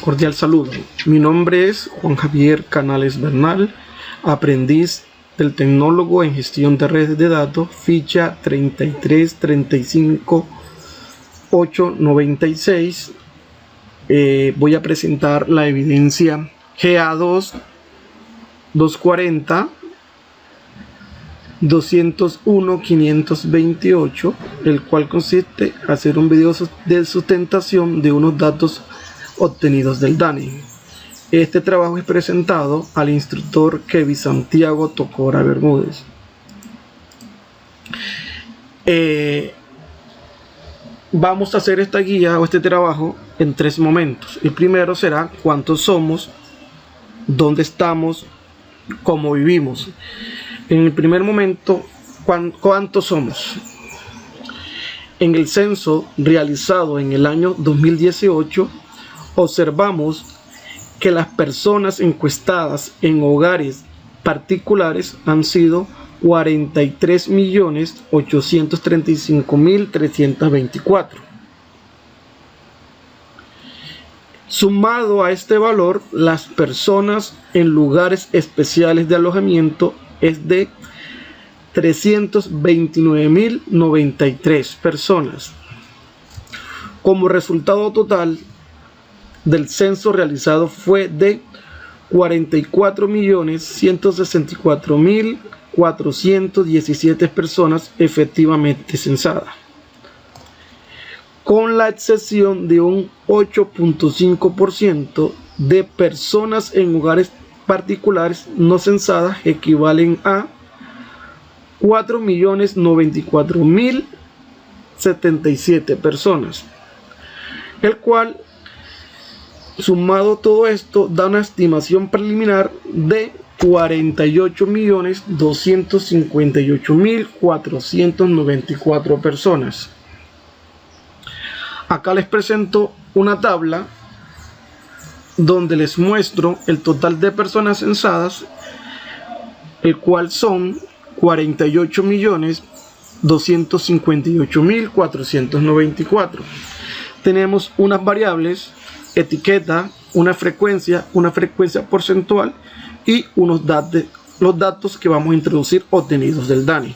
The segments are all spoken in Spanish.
Cordial saludo. Mi nombre es Juan Javier Canales Bernal, aprendiz del tecnólogo en gestión de redes de datos, ficha 3335896. Voy a presentar la evidencia GA2 240 201 528, el cual consiste en hacer un video de sustentación de unos datos obtenidos del DANE. Este trabajo es presentado al instructor Kevin Santiago Tocora Bermúdez. Vamos a hacer esta guía o este trabajo en tres momentos. El primero será cuántos somos, dónde estamos, cómo vivimos. En el primer momento, ¿cuántos somos? En el censo realizado en el año 2018, observamos que las personas encuestadas en hogares particulares han sido 43.835.324. Sumado a este valor, las personas en lugares especiales de alojamiento es de 329.093 personas. Como resultado total del censo realizado fue de 44.164.417 personas efectivamente censadas, con la excepción de un 8.5% de personas en hogares particulares no censadas, equivalen a 4.094.077 personas, el cual, sumado todo esto, da una estimación preliminar de 48.258.494 personas. Acá les presento una tabla donde les muestro el total de personas censadas, el cual son 48.258.494. Tenemos unas variables: etiqueta, una frecuencia porcentual y los datos que vamos a introducir obtenidos del DANE.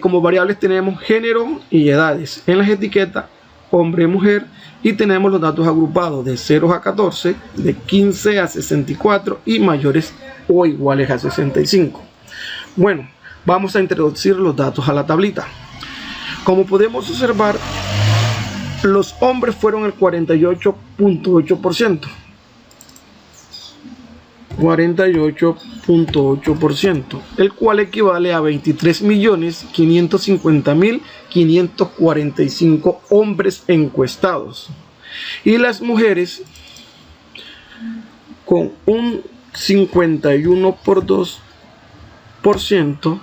Como variables tenemos género y edades. En las etiquetas, hombre y mujer, y tenemos los datos agrupados de 0 a 14, de 15 a 64 y mayores o iguales a 65. Bueno, vamos a introducir los datos a la tablita. Como podemos observar, los hombres fueron el 48.8%. 48.8%, el cual equivale a 23.550.545 hombres encuestados. Y las mujeres, con un 51.2%,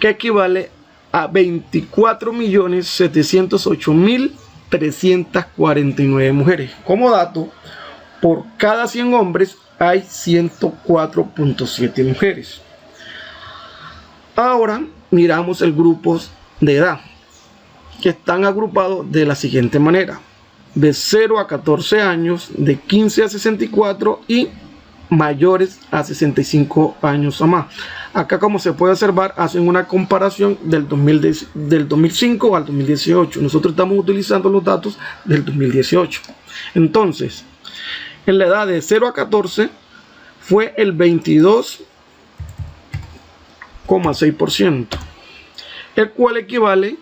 que equivale a 24.708.349 mujeres. Como dato, por cada 100 hombres hay 104.7 mujeres. Ahora miramos el grupo de edad, que están agrupados de la siguiente manera: de 0 a 14 años, de 15 a 64 y mayores a 65 años o más. Acá, como se puede observar, hacen una comparación del 2005 al 2018. Nosotros estamos utilizando los datos del 2018. Entonces, en la edad de 0 a 14 fue el 22.6%, el cual equivale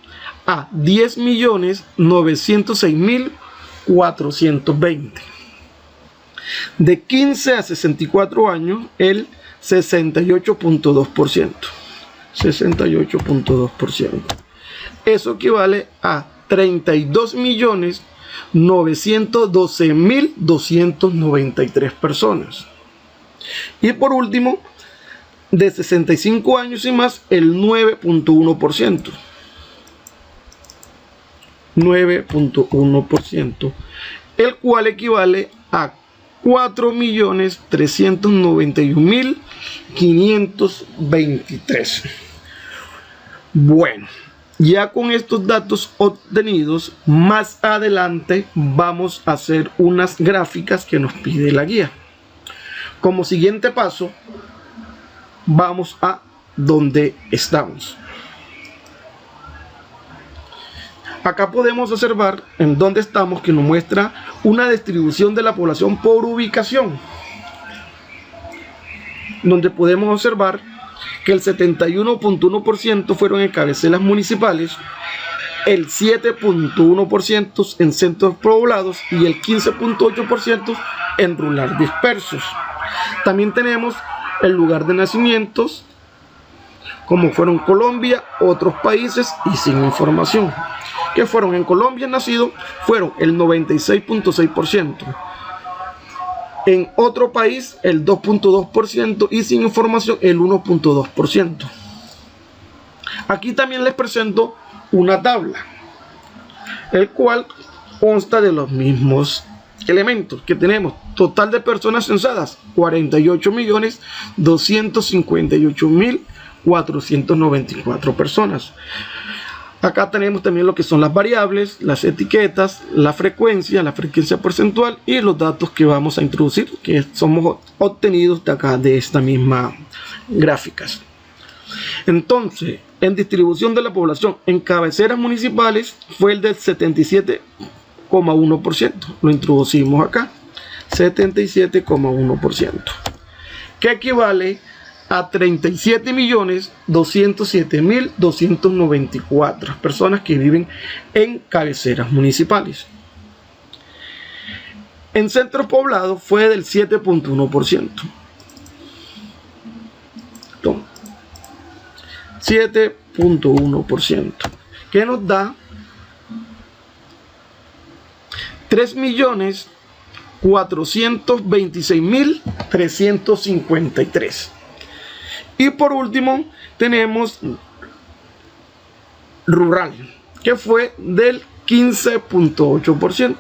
a 10.906.420. De 15 a 64 años, el 68.2%. 68.2%. Eso equivale a 32.912.293 personas. Y por último, de 65 años y más, el 9.1%. 9.1%, el cual equivale a 4.391.523. Bueno, Ya con estos datos obtenidos, más adelante vamos a hacer unas gráficas que nos pide la guía. Como siguiente paso, vamos a donde estamos. Acá podemos observar en dónde estamos, que nos muestra una distribución de la población por ubicación, donde podemos observar que el 71.1% fueron en cabeceras municipales, el 7.1% en centros poblados y el 15.8% en rural dispersos. También tenemos el lugar de nacimientos, como fueron Colombia, otros países y sin información. Que fueron en Colombia nacidos fueron el 96.6%. En otro país el 2.2% y sin información el 1.2%. Aquí también les presento una tabla, el cual consta de los mismos elementos que tenemos. Total de personas censadas 48.258.494 personas. Acá tenemos también lo que son las variables, las etiquetas, la frecuencia porcentual y los datos que vamos a introducir, que somos obtenidos de acá, de esta misma gráficas. Entonces, en distribución de la población en cabeceras municipales fue el del 77,1%. Lo introducimos acá, 77,1%, que equivale a 37.207.294 personas que viven en cabeceras municipales. En centros poblados fue del 7.1%. 7.1%, que nos da 3.426.353. Y por último tenemos rural, que fue del 15.8%.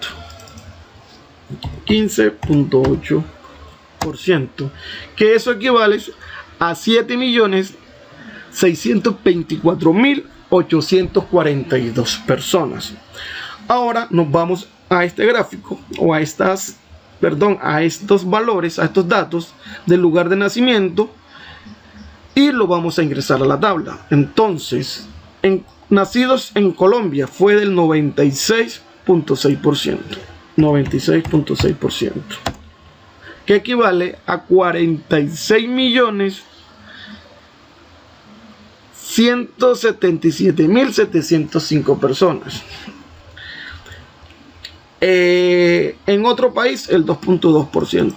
15.8%, que eso equivale a 7.624.842 personas. Ahora nos vamos a este gráfico, o a estos valores, a estos datos del lugar de nacimiento, y lo vamos a ingresar a la tabla. Entonces, nacidos en Colombia fue del 96.6%. 96.6%, que equivale a 46.177.705 personas. En otro país el 2.2%.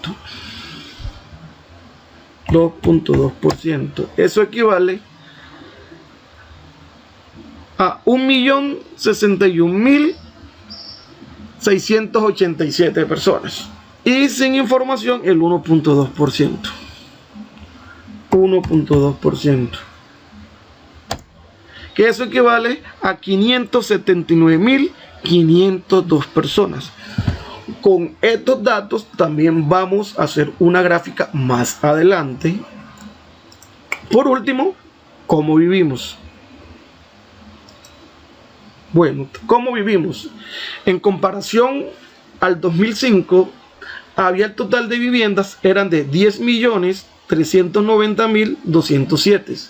2.2%. Eso equivale a 1.061.687 personas. Y sin información el 1.2%. 1.2%. Que eso equivale a 579.502 personas. Con estos datos también vamos a hacer una gráfica más adelante. Por último, ¿cómo vivimos? Bueno, ¿cómo vivimos? En comparación al 2005, había el total de viviendas eran de 10.390.207.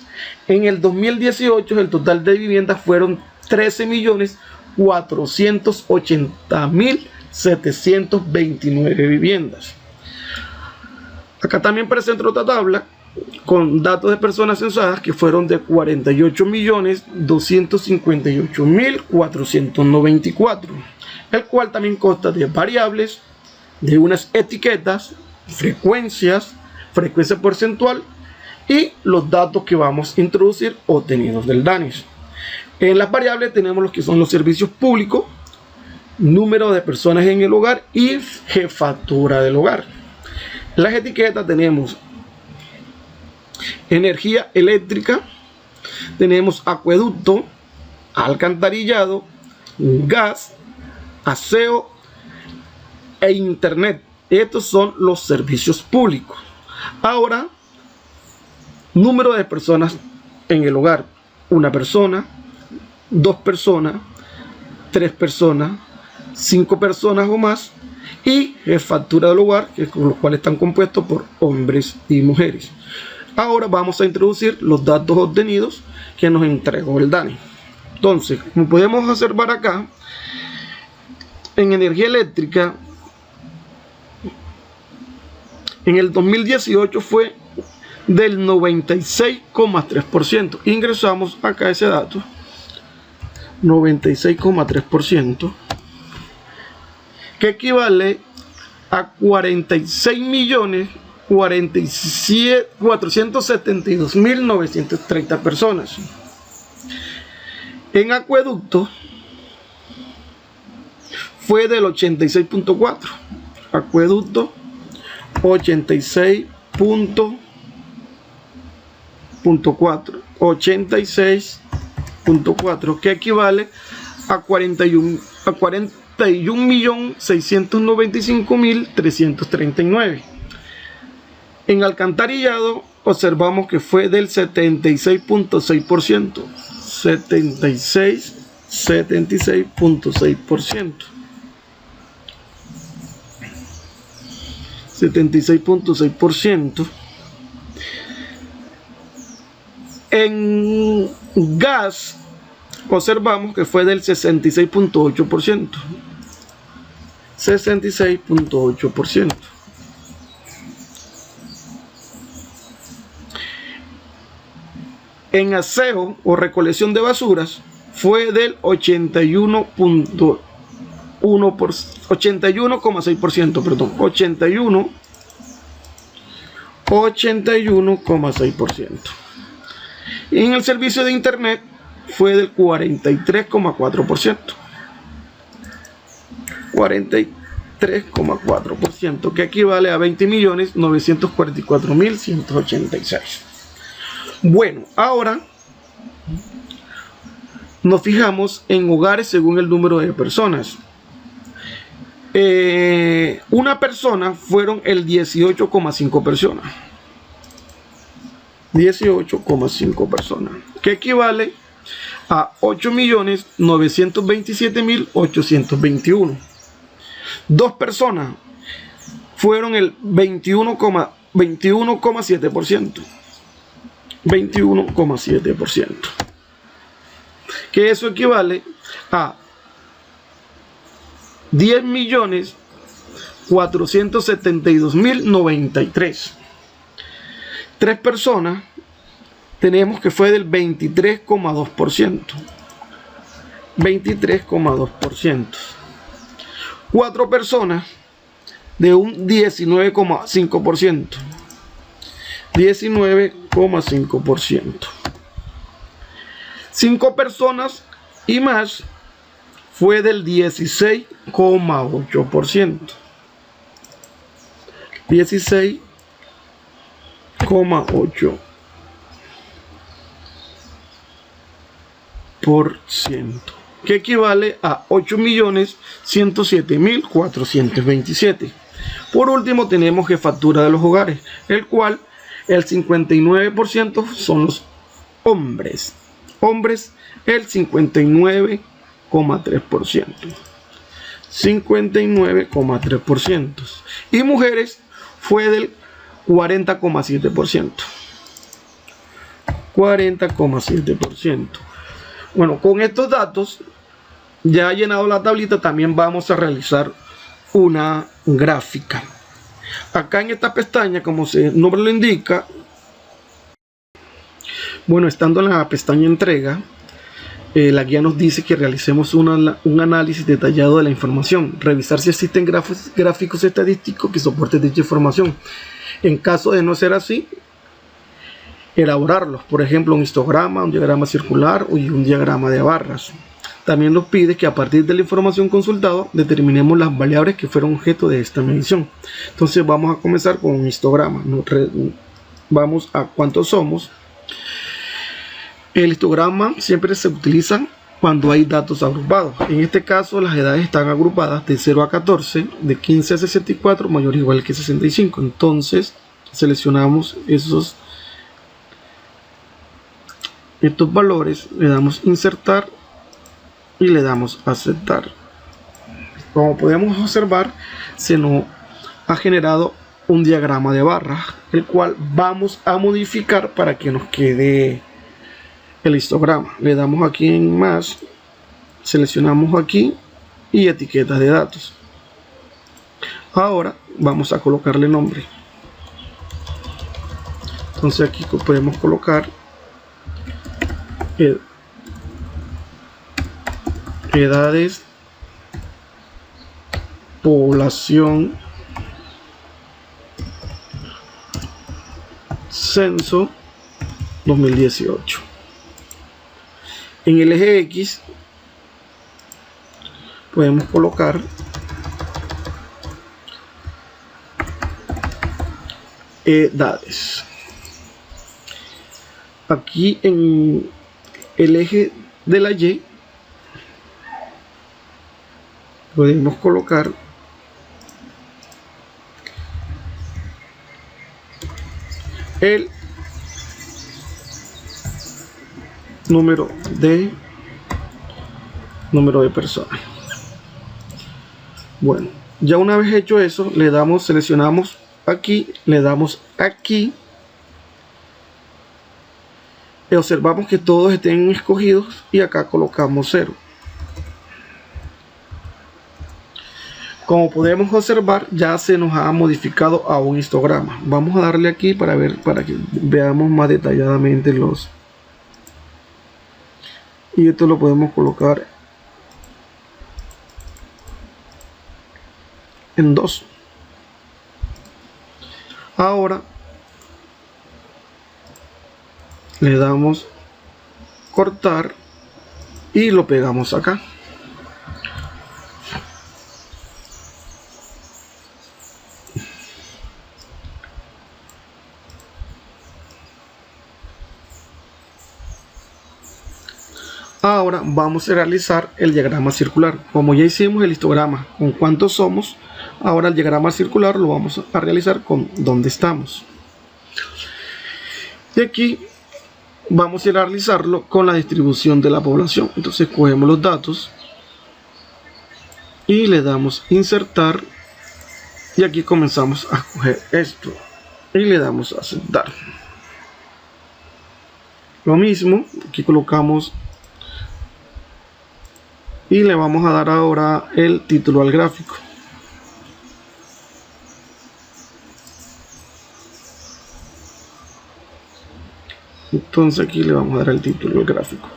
En el 2018 el total de viviendas fueron 13.480.729 viviendas. Acá también presento otra tabla con datos de personas censadas que fueron de 48.258.494, el cual también consta de variables, de unas etiquetas, frecuencia porcentual y los datos que vamos a introducir obtenidos del DANIS. En las variables tenemos los que son los servicios públicos, número de personas en el hogar y jefatura del hogar. En las etiquetas tenemos energía eléctrica, tenemos acueducto, alcantarillado, gas, aseo e internet. Estos son los servicios públicos. Ahora, número de personas en el hogar: una persona, 2 personas, 3 personas, 5 personas o más, y jefatura del hogar, con los cuales están compuestos por hombres y mujeres. Ahora vamos a introducir los datos obtenidos que nos entregó el DANE. Entonces, como podemos observar acá, en energía eléctrica, en el 2018 fue del 96,3%. Ingresamos acá ese dato, 96,3%, que equivale a 46.472.930 personas. En acueducto fue del 86.4%. Acueducto 86.4, que equivale a 41.695.339. En alcantarillado observamos que fue del 76.6%. 76.6%. 76.6%. En gas observamos que fue del 66.8%. 66.8%. En aseo o recolección de basuras fue del 81,6%, perdón, 81,6%. Y en el servicio de internet fue del 43,4%. 43,4%, que equivale a 20.944.186. Bueno, ahora nos fijamos en hogares según el número de personas. Una persona fueron el 18,5 personas. 18,5 personas, que equivale a 8.927.821. 2 personas fueron el 21,7%. 21,7%, que eso equivale a 10.472.093. 3 personas tenemos que fue del 23,2%. 23,2%. 4 personas de un 19,5%. 19,5%. 5 personas y más fue del 16,8%. 16,8%, que equivale a 8.107.427. Por último tenemos jefatura de los hogares, el cual el 59% son los hombres. Hombres el 59,3%. 59,3%. Y mujeres fue del 40,7%. 40,7%. Bueno, con estos datos, ya llenado la tablita, también vamos a realizar una gráfica. Acá en esta pestaña, como su nombre lo indica, bueno, estando en la pestaña entrega, la guía nos dice que realicemos un análisis detallado de la información, revisar si existen gráficos estadísticos que soporten dicha información. En caso de no ser así, elaborarlos, por ejemplo, un histograma, un diagrama circular y un diagrama de barras. También nos pide que a partir de la información consultada determinemos las variables que fueron objeto de esta medición. Entonces vamos a comenzar con un histograma. Vamos a cuántos somos. El histograma siempre se utiliza cuando hay datos agrupados. En este caso las edades están agrupadas de 0 a 14, de 15 a 64, mayor o igual que 65. Entonces seleccionamos estos valores, le damos insertar y le damos a aceptar. Como podemos observar, se nos ha generado un diagrama de barras, el cual vamos a modificar para que nos quede el histograma. Le damos aquí en más, seleccionamos aquí y etiquetas de datos. Ahora vamos a colocarle nombre. Entonces aquí podemos colocar edades, población, censo 2018. En el eje X podemos colocar edades. Aquí en el eje de la Y podemos colocar el número de personas. Bueno, ya una vez hecho eso, le damos, seleccionamos aquí, le damos aquí y observamos que todos estén escogidos y acá colocamos 0. Como podemos observar, ya se nos ha modificado a un histograma. Vamos a darle aquí para ver, para que veamos más detalladamente los. Y esto lo podemos colocar en 2. Ahora le damos cortar y lo pegamos acá. Ahora vamos a realizar el diagrama circular. Como ya hicimos el histograma con cuántos somos, ahora el diagrama circular lo vamos a realizar con dónde estamos. Y aquí vamos a realizarlo con la distribución de la población. Entonces cogemos los datos y le damos insertar y aquí comenzamos a coger esto y le damos a aceptar. Lo mismo, aquí colocamos y le vamos a dar ahora el título al gráfico. Entonces aquí le vamos a dar el título al gráfico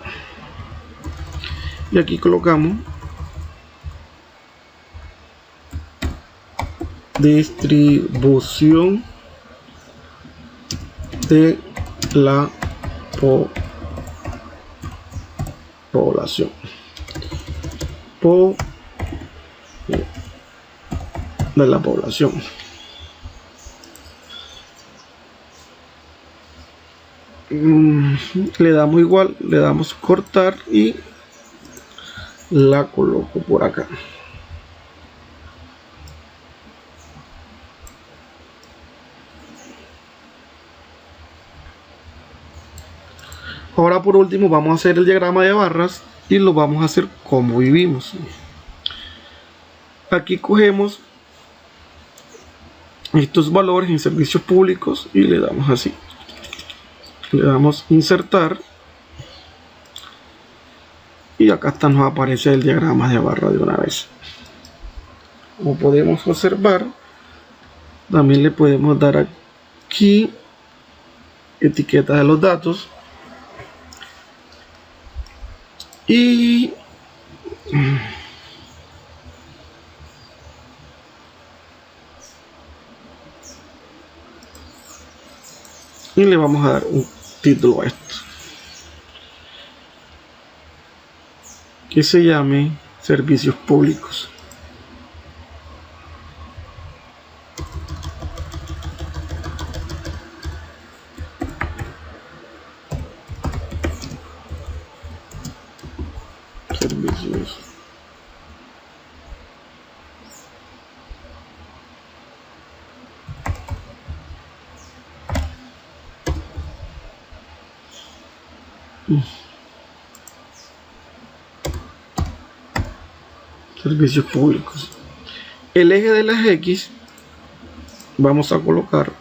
y aquí colocamos distribución de la población de la población. Le damos igual, le damos cortar y la coloco por acá. Ahora por último vamos a hacer el diagrama de barras y lo vamos a hacer como vivimos. Aquí cogemos estos valores en servicios públicos y le damos así. Le damos insertar y acá nos aparece el diagrama de barra de una vez. Como podemos observar, también le podemos dar aquí etiqueta de los datos y le vamos a dar un título a esto que se llame servicios públicos. Servicios servicios públicos. El eje de las X vamos a colocar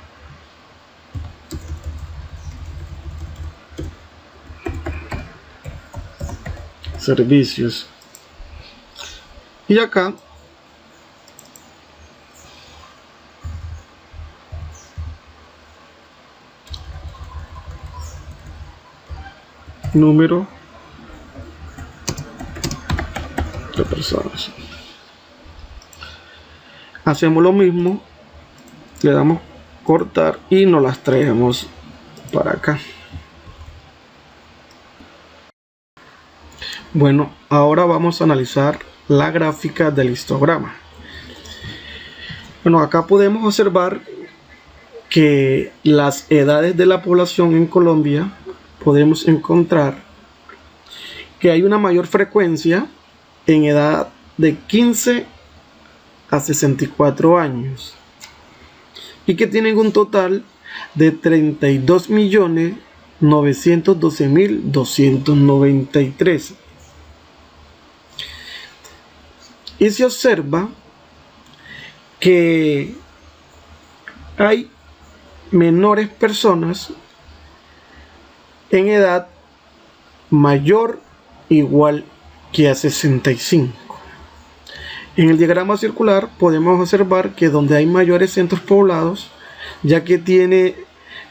servicios, y acá número de personas. Hacemos lo mismo, le damos cortar y nos las traemos para acá. Bueno, ahora vamos a analizar la gráfica del histograma. Bueno, acá podemos observar que las edades de la población en Colombia, podemos encontrar que hay una mayor frecuencia en edad de 15 a 64 años y que tienen un total de 32.912.293. Y se observa que hay menores personas en edad mayor igual que a 65. En el diagrama circular podemos observar que donde hay mayores centros poblados, ya que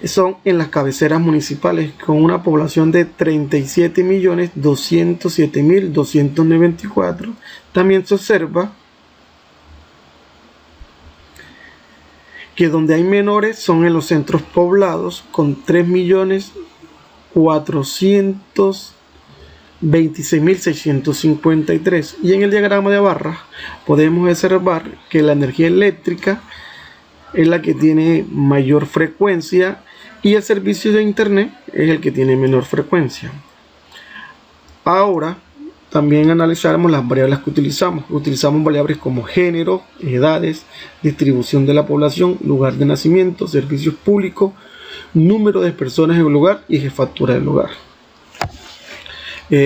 son en las cabeceras municipales, con una población de 37.207.294. También se observa que donde hay menores son en los centros poblados, con 3.426.653. Y en el diagrama de barras podemos observar que la energía eléctrica es la que tiene mayor frecuencia y el servicio de internet es el que tiene menor frecuencia. Ahora también analizaremos las variables que utilizamos. Utilizamos variables como género, edades, distribución de la población, lugar de nacimiento, servicios públicos, número de personas en el lugar y jefatura del lugar.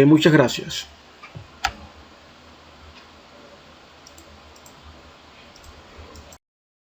Muchas gracias.